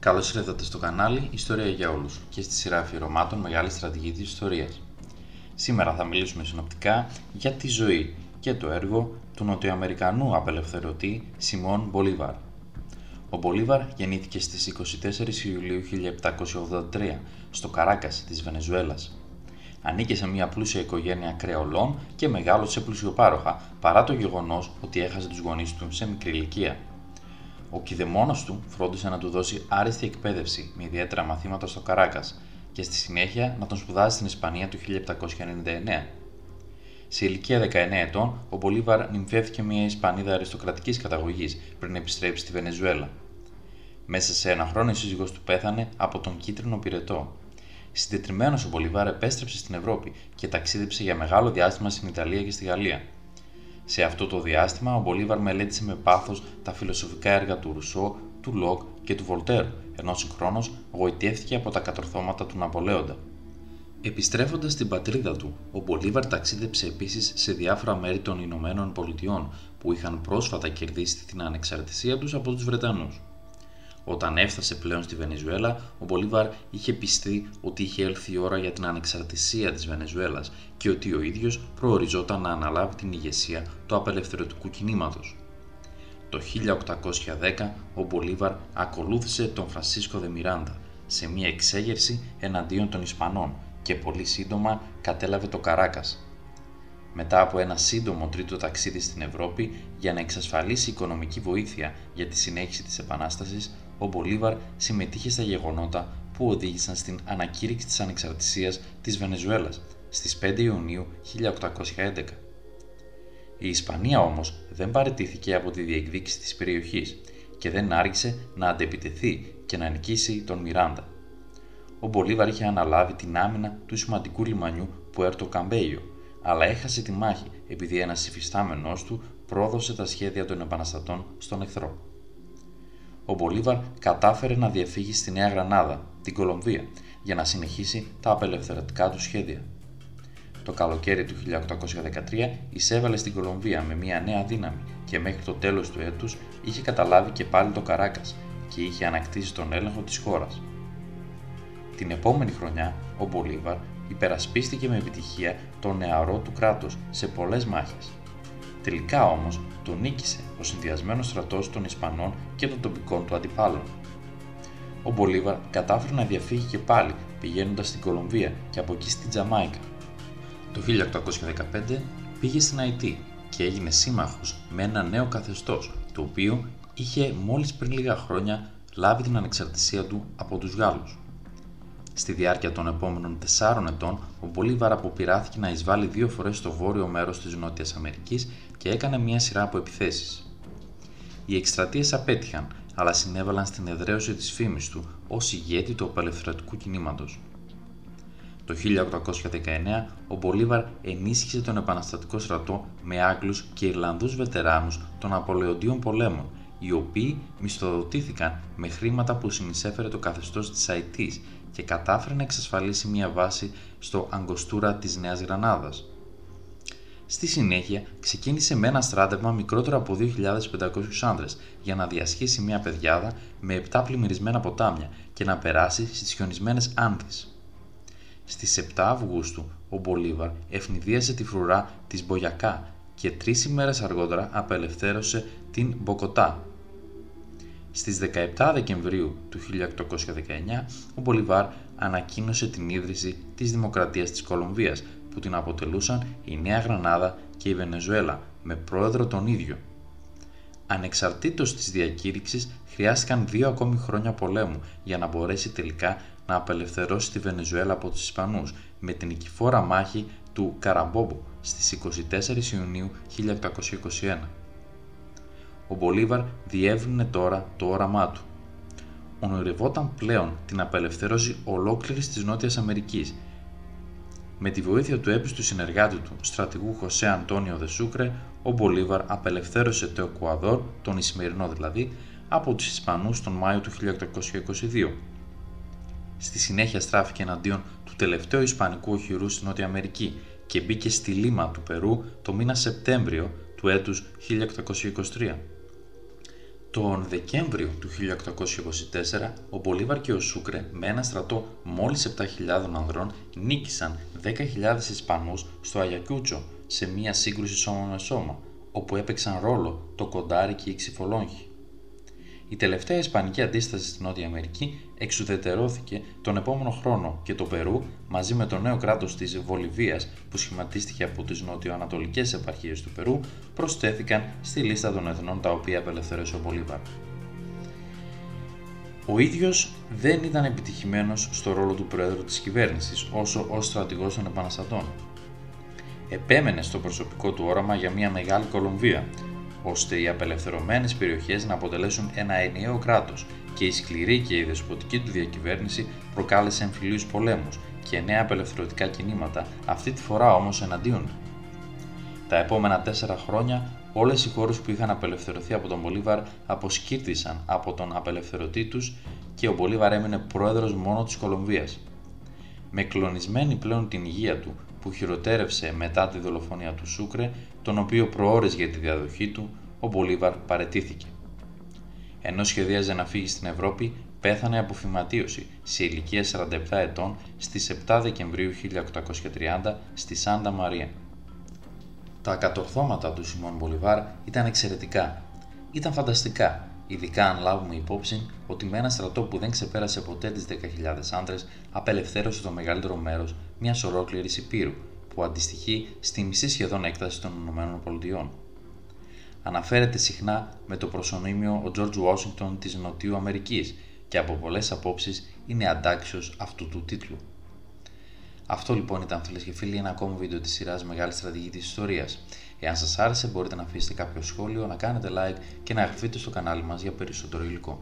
Καλώς ήρθατε στο κανάλι Ιστορία για Όλους και στη σειρά αφιερωμάτων Μεγάλη Στρατηγική της Ιστορίας. Σήμερα θα μιλήσουμε συνοπτικά για τη ζωή και το έργο του Νοτιοαμερικανού απελευθερωτή Σιμών Μπολίβαρ. Ο Μπολίβαρ γεννήθηκε στις 24 Ιουλίου 1783 στο Καράκας της Βενεζουέλας. Ανήκε σε μια πλούσια οικογένεια κρεολών και μεγάλωσε πλουσιοπάροχα παρά το γεγονός ότι έχασε τους γονείς του σε μικρή ηλικία. Ο κηδεμόνος του φρόντισε να του δώσει άριστη εκπαίδευση με ιδιαίτερα μαθήματα στο Καράκας και στη συνέχεια να τον σπουδάσει στην Ισπανία το 1799. Σε ηλικία 19 ετών, ο Μπολίβαρ νυμφεύτηκε μια Ισπανίδα αριστοκρατικής καταγωγής πριν επιστρέψει στη Βενεζουέλα. Μέσα σε ένα χρόνο η σύζυγός του πέθανε από τον κίτρινο πυρετό. Συντετριμμένος ο Μπολίβαρ επέστρεψε στην Ευρώπη και ταξίδεψε για μεγάλο διάστημα στην Ιταλία και στη Γαλλία. Σε αυτό το διάστημα, ο Μπολίβαρ μελέτησε με πάθος τα φιλοσοφικά έργα του Ρουσό, του Λοκ και του Βολτέρ, ενώ συγχρόνως γοητεύτηκε από τα κατορθώματα του Ναπολέοντα. Επιστρέφοντας στην πατρίδα του, ο Μπολίβαρ ταξίδεψε επίσης σε διάφορα μέρη των Ηνωμένων Πολιτειών που είχαν πρόσφατα κερδίσει την ανεξαρτησία τους από τους Βρετανούς. Όταν έφτασε πλέον στη Βενεζουέλα, ο Μπολίβαρ είχε πιστεί ότι είχε έλθει η ώρα για την ανεξαρτησία της Βενεζουέλας και ότι ο ίδιος προοριζόταν να αναλάβει την ηγεσία του απελευθερωτικού κινήματος. Το 1810 ο Μπολίβαρ ακολούθησε τον Φρανσίσκο δε Μιράντα σε μια εξέγερση εναντίον των Ισπανών και πολύ σύντομα κατέλαβε το Καράκας. Μετά από ένα σύντομο τρίτο ταξίδι στην Ευρώπη για να εξασφαλίσει οικονομική βοήθεια για τη συνέχιση της Επανάστασης, ο Μπολίβαρ συμμετείχε στα γεγονότα που οδήγησαν στην ανακήρυξη της ανεξαρτησίας της Βενεζουέλας στις 5 Ιουνίου 1811. Η Ισπανία όμως δεν παραιτήθηκε από τη διεκδίκηση της περιοχής και δεν άργησε να αντεπιτεθεί και να νικήσει τον Μιράντα. Ο Μπολίβαρ είχε αναλάβει την άμυνα του σημαντικού λιμανιού Πουέρτο Καμπέιο, αλλά έχασε τη μάχη επειδή ένας υφιστάμενός του πρόδωσε τα σχέδια των επαναστατών στον εχθρό. Ο Μπολίβαρ κατάφερε να διαφύγει στη Νέα Γρανάδα, την Κολομβία, για να συνεχίσει τα απελευθερωτικά του σχέδια. Το καλοκαίρι του 1813 εισέβαλε στην Κολομβία με μια νέα δύναμη και μέχρι το τέλος του έτους είχε καταλάβει και πάλι το Καράκας και είχε ανακτήσει τον έλεγχο της χώρας. Την επόμενη χρονιά, ο Μπολίβαρ υπερασπίστηκε με επιτυχία το νεαρό του κράτος σε πολλές μάχες. Τελικά όμως τον νίκησε ο συνδυασμένος στρατός των Ισπανών και των τοπικών του αντιπάλων. Ο Μπολίβαρ κατάφερε να διαφύγει και πάλι πηγαίνοντας στην Κολομβία και από εκεί στην Τζαμάικα. Το 1815 πήγε στην Αϊτή και έγινε σύμμαχος με ένα νέο καθεστώς, το οποίο είχε μόλις πριν λίγα χρόνια λάβει την ανεξαρτησία του από τους Γάλλους. Στη διάρκεια των επόμενων 4 ετών, ο Μπολίβαρ αποπειράθηκε να εισβάλει 2 φορές στο βόρειο μέρος της Νότιας Αμερικής και έκανε μια σειρά από επιθέσεις. Οι εκστρατείες απέτυχαν, αλλά συνέβαλαν στην εδραίωση της φήμης του ως ηγέτη του απελευθερωτικού κινήματος. Το 1819, ο Μπολίβαρ ενίσχυσε τον επαναστατικό στρατό με Άγγλους και Ιρλανδούς βετεράνους των Ναπολεοντίων πολέμων, οι οποίοι μισθοδοτήθηκαν με χρήματα που συνεισέφερε το καθεστώς της Αϊτής και κατάφερε να εξασφαλίσει μια βάση στο Αγκοστούρα της Νέας Γρανάδας. Στη συνέχεια ξεκίνησε με ένα στράτευμα μικρότερο από 2.500 άνδρες για να διασχίσει μια πεδιάδα με 7 πλημμυρισμένα ποτάμια και να περάσει στις χιονισμένες Άνδεις. Στις 7 Αυγούστου ο Μπολίβαρ ευνηδίασε τη φρουρά της Μπογιακά και 3 ημέρες αργότερα απελευθέρωσε την Μποκοτά. Στις 17 Δεκεμβρίου του 1819 ο Μπολίβαρ ανακοίνωσε την ίδρυση της Δημοκρατίας της Κολομβίας που την αποτελούσαν η Νέα Γρανάδα και η Βενεζουέλα με πρόεδρο τον ίδιο. Ανεξαρτήτως της διακήρυξης χρειάστηκαν 2 ακόμη χρόνια πολέμου για να μπορέσει τελικά να απελευθερώσει τη Βενεζουέλα από τους Ισπανούς με την νικηφόρα μάχη του Καραμπόμπο στις 24 Ιουνίου 1821. Ο Μπολίβαρ διεύρυνε τώρα το όραμά του. Ονειρευόταν πλέον την απελευθέρωση ολόκληρης της Νότιας Αμερικής. Με τη βοήθεια του έπιστου συνεργάτη του, στρατηγού Χωσέ Αντώνιο δε Σούκρε, ο Μπολίβαρ απελευθέρωσε το Εκουαδόρ, τον Ισημερινό δηλαδή, από τους Ισπανούς τον Μάιο του 1822. Στη συνέχεια στράφηκε εναντίον του τελευταίου Ισπανικού οχυρού στη Νότια Αμερική και μπήκε στη Λίμα του Περού το μήνα Σεπτέμβριο του έτους 1823. Τον Δεκέμβριο του 1824, ο Μπολίβαρ και ο Σούκρε με ένα στρατό μόλις 7.000 ανδρών νίκησαν 10.000 Ισπανούς στο Αγιακούτσο σε μια σύγκρουση σώμα με σώμα, όπου έπαιξαν ρόλο το κοντάρι και οι ξυφολόγχοι. Η τελευταία ισπανική αντίσταση στη Νότια Αμερική εξουδετερώθηκε τον επόμενο χρόνο και το Περού, μαζί με το νέο κράτος της Βολιβίας που σχηματίστηκε από τις νοτιοανατολικές επαρχίες του Περού, προσθέθηκαν στη λίστα των εθνών τα οποία απελευθέρωσε ο Μπολίβαρ. Ο ίδιος δεν ήταν επιτυχημένος στο ρόλο του Προέδρου της κυβέρνησης όσο ως στρατηγός των επαναστατών. Επέμενε στο προσωπικό του όραμα για μια μεγάλη Κολομβία, ώστε οι απελευθερωμένες περιοχές να αποτελέσουν ένα ενιαίο κράτος, και η σκληρή και η δεσποτική του διακυβέρνηση προκάλεσε εμφυλίους πολέμους και νέα απελευθερωτικά κινήματα, αυτή τη φορά όμως εναντίον του. Τα επόμενα 4 χρόνια όλες οι χώρες που είχαν απελευθερωθεί από τον Μπολίβαρ αποσκύρτησαν από τον απελευθερωτή τους και ο Μπολίβαρ έμεινε πρόεδρος μόνο της Κολομβίας. Με κλονισμένη πλέον την υγεία του, που χειροτέρευσε μετά τη δολοφονία του Σούκρε, τον οποίο προώρες για τη διαδοχή του, ο Μπολίβαρ παραιτήθηκε. Ενώ σχεδίαζε να φύγει στην Ευρώπη, πέθανε από φυματίωση σε ηλικία 47 ετών στις 7 Δεκεμβρίου 1830 στη Σάντα Μαρία. Τα κατορθώματα του Σιμών Μπολίβαρ ήταν εξαιρετικά. Ήταν φανταστικά, ειδικά αν λάβουμε υπόψη ότι με ένα στρατό που δεν ξεπέρασε ποτέ τις 10.000 άντρες απελευθέρωσε το μεγαλύτερο μέρος μιας ολόκληρης υπήρου, που αντιστοιχεί στη μισή σχεδόν έκταση των ΗΠΑ. Αναφέρεται συχνά με το προσωνύμιο ο George Washington της Νοτιού Αμερικής και από πολλές απόψεις είναι αντάξιος αυτού του τίτλου. Αυτό λοιπόν ήταν, φίλες και φίλοι, ένα ακόμα βίντεο της σειράς Μεγάλη Στρατηγή της Ιστορίας. Εάν σας άρεσε μπορείτε να αφήσετε κάποιο σχόλιο, να κάνετε like και να εγγραφείτε στο κανάλι μας για περισσότερο υλικό.